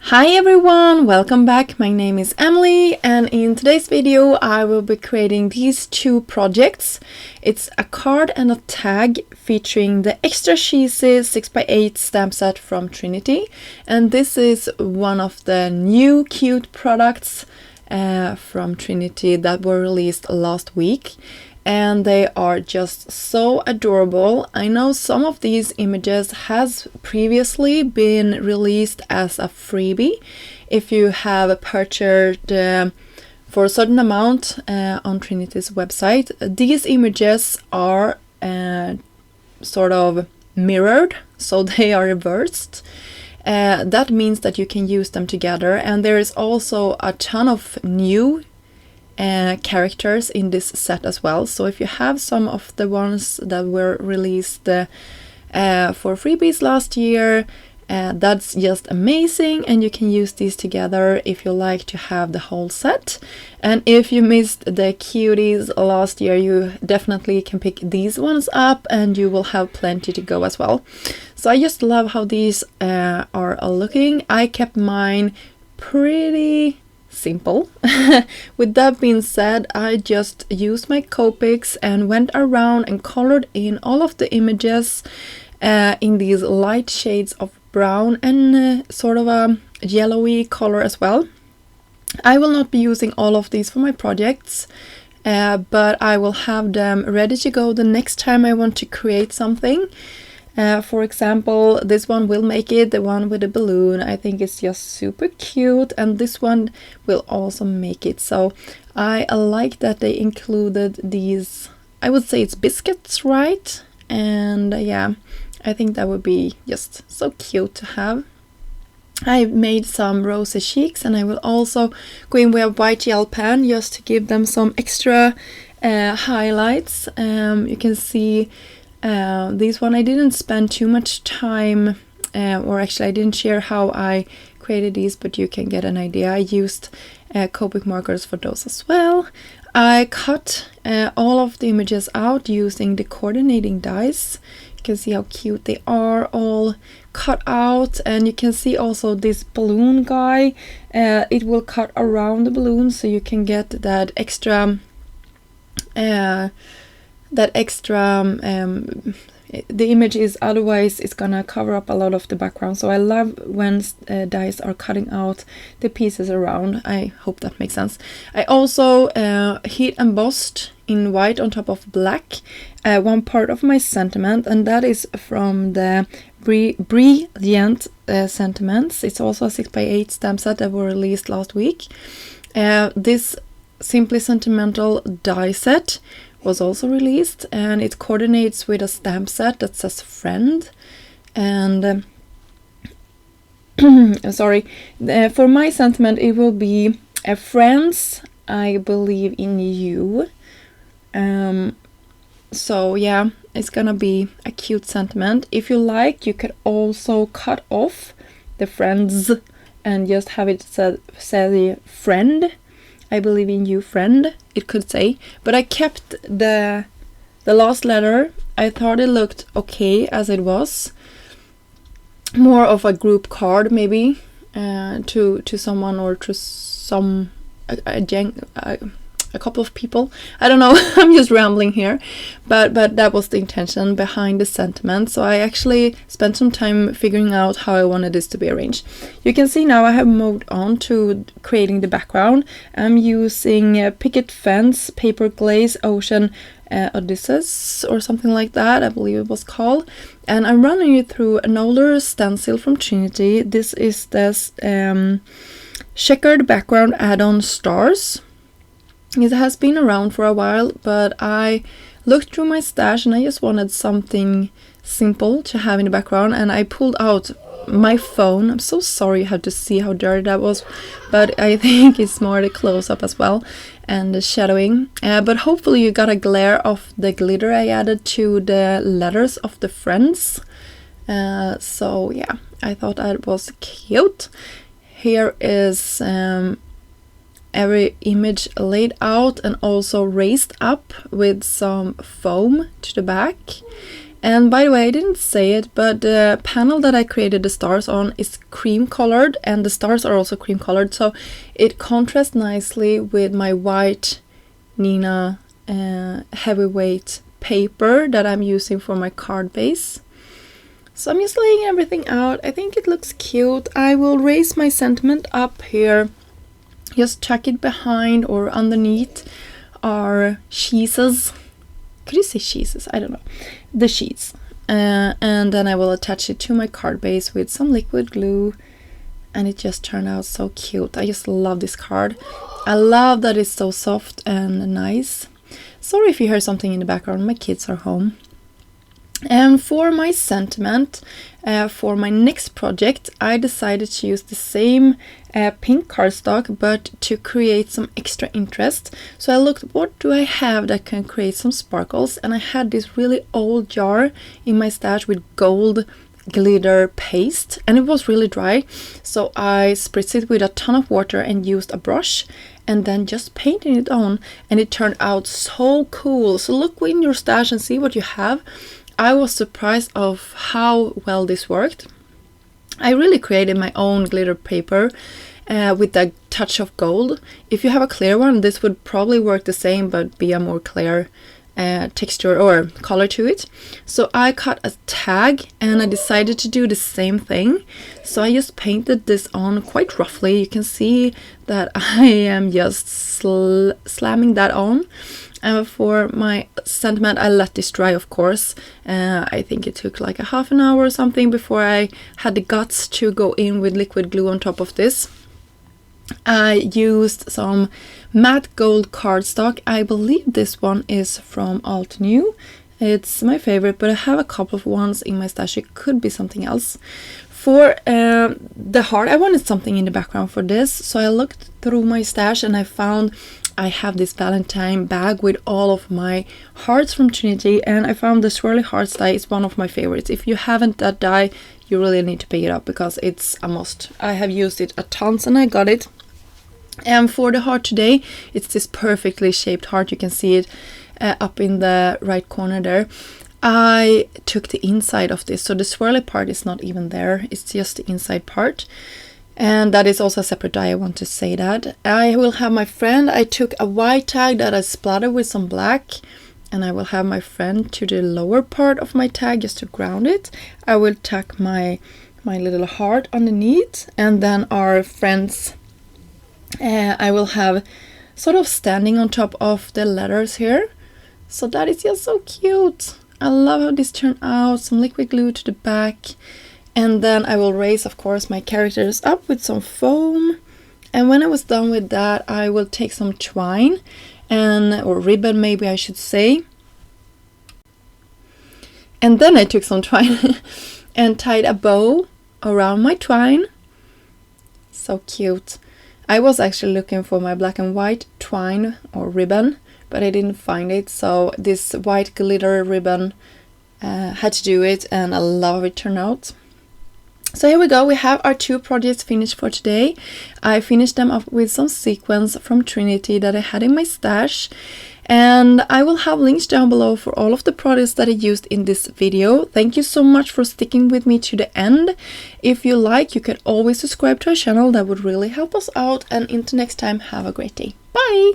Hi everyone, welcome back. My name is Emily and in today's video I will be creating these two projects. It's a card and a tag featuring the extra cheesy 6x8 stamp set from Trinity, and this is one of the new cute products from Trinity that were released last week. And they are just so adorable. I know some of these images has previously been released as a freebie if you have purchased for a certain amount on Trinity's website. These images are sort of mirrored, so they are reversed. That means that you can use them together, and there is also a ton of new characters in this set as well. So if you have some of the ones that were released for freebies last year, that's just amazing, and you can use these together if you like to have the whole set. And if you missed the cuties last year, you definitely can pick these ones up and you will have plenty to go as well. So I just love how these are looking. I kept mine pretty simple. With that being said, I just used my Copics and went around and colored in all of the images in these light shades of brown and sort of a yellowy color as well. I will not be using all of these for my projects, but I will have them ready to go the next time I want to create something. For example, this one will make it, the one with the balloon. I think it's just super cute, and this one will also make it. So I like that they included these, I would say it's biscuits, right? And yeah, I think that would be just so cute to have. I made some rosy cheeks, and I will also go in with a white gel pen just to give them some extra highlights. You can see this one I didn't spend too much time, or actually I didn't share how I created these, but you can get an idea. I used Copic markers for those as well. I cut all of the images out using the coordinating dies. You can see how cute they are all cut out, and you can see also this balloon guy. It will cut around the balloon so you can get that extra the image is, otherwise it's gonna cover up a lot of the background. So I love when dies are cutting out the pieces around. I hope that makes sense. I also heat embossed in white on top of black one part of my sentiment, and that is from the Brilliant Sentiments. It's also a 6x8 stamp set that were released last week. This Simply Sentimental die set was also released, and it coordinates with a stamp set that says friend. And sorry, for my sentiment it will be friends, I believe in you. So yeah, it's gonna be a cute sentiment. If you like, you could also cut off the friends and just have it say friend, I believe in you, friend, it could say. But I kept the last letter. I thought it looked okay as it was. More of a group card maybe to someone, or to some a couple of people. I don't know. I'm just rambling here, but that was the intention behind the sentiment. So I actually spent some time figuring out how I wanted this to be arranged. You can see now I have moved on to creating the background. I'm using Picket Fence Paper Glaze Ocean Odysseus or something like that, I believe it was called, and I'm running it through an older stencil from Trinity. This is this checkered background add-on Stars. It has been around for a while, but I looked through my stash and I just wanted something simple to have in the background, and I pulled out my phone. I'm so sorry you had to see how dirty that was, but I think it's more the close-up as well and the shadowing. But hopefully you got a glare of the glitter I added to the letters of the friends. So yeah, I thought that was cute. Here is every image laid out and also raised up with some foam to the back. And by the way, I didn't say it, but the panel that I created the stars on is cream colored, and the stars are also cream colored, so it contrasts nicely with my white Nina heavyweight paper that I'm using for my card base. So I'm just laying everything out. I think it looks cute. I will raise my sentiment up here, just tuck it behind or underneath our cheeses. Could you say cheeses? I don't know. The sheets. And then I will attach it to my card base with some liquid glue, and it just turned out so cute. I just love this card. I love that it's so soft and nice. Sorry if you hear something in the background, my kids are home. And for my sentiment, for my next project, I decided to use the same pink cardstock, but to create some extra interest. So I looked, what do I have that can create some sparkles? And I had this really old jar in my stash with gold glitter paste, and it was really dry. So I spritzed it with a ton of water and used a brush, and then just painted it on, and it turned out so cool. So look in your stash and see what you have. I was surprised of how well this worked. I really created my own glitter paper with a touch of gold. If you have a clear one, this would probably work the same, but be a more clear texture or color to it. So I cut a tag, and I decided to do the same thing. So I just painted this on quite roughly. You can see that I am just slamming that on. For my sentiment, I let this dry, of course. I think it took like a half an hour or something before I had the guts to go in with liquid glue on top of this. I used some matte gold cardstock. I believe this one is from Altenew. It's my favorite, but I have a couple of ones in my stash. It could be something else. For the heart, I wanted something in the background for this, so I looked through my stash and I found I have this Valentine bag with all of my hearts from Trinity, and I found the Swirly Hearts die is one of my favorites. If you haven't that die, you really need to pick it up because it's a must. I have used it a ton and I got it. And for the heart today, it's this perfectly shaped heart. You can see it up in the right corner there. I took the inside of this, so the swirly part is not even there. It's just the inside part. And that is also a separate die, I want to say that. I will have my friend, I took a white tag that I splattered with some black, and I will have my friend to the lower part of my tag just to ground it. I will tuck my little heart underneath, and then our friends I will have sort of standing on top of the letters here. So that is just so cute. I love how this turned out. Some liquid glue to the back. And then I will raise, of course, my characters up with some foam. And when I was done with that, I will take some twine or ribbon, maybe I should say. And then I took some twine and tied a bow around my twine. So cute. I was actually looking for my black and white twine or ribbon, but I didn't find it. So this white glitter ribbon had to do it, and I love how it turned out. So here we go, we have our 2 projects finished for today. I finished them up with some sequins from Trinity that I had in my stash. And I will have links down below for all of the products that I used in this video. Thank you so much for sticking with me to the end. If you like, you can always subscribe to our channel. That would really help us out. And until next time, have a great day. Bye!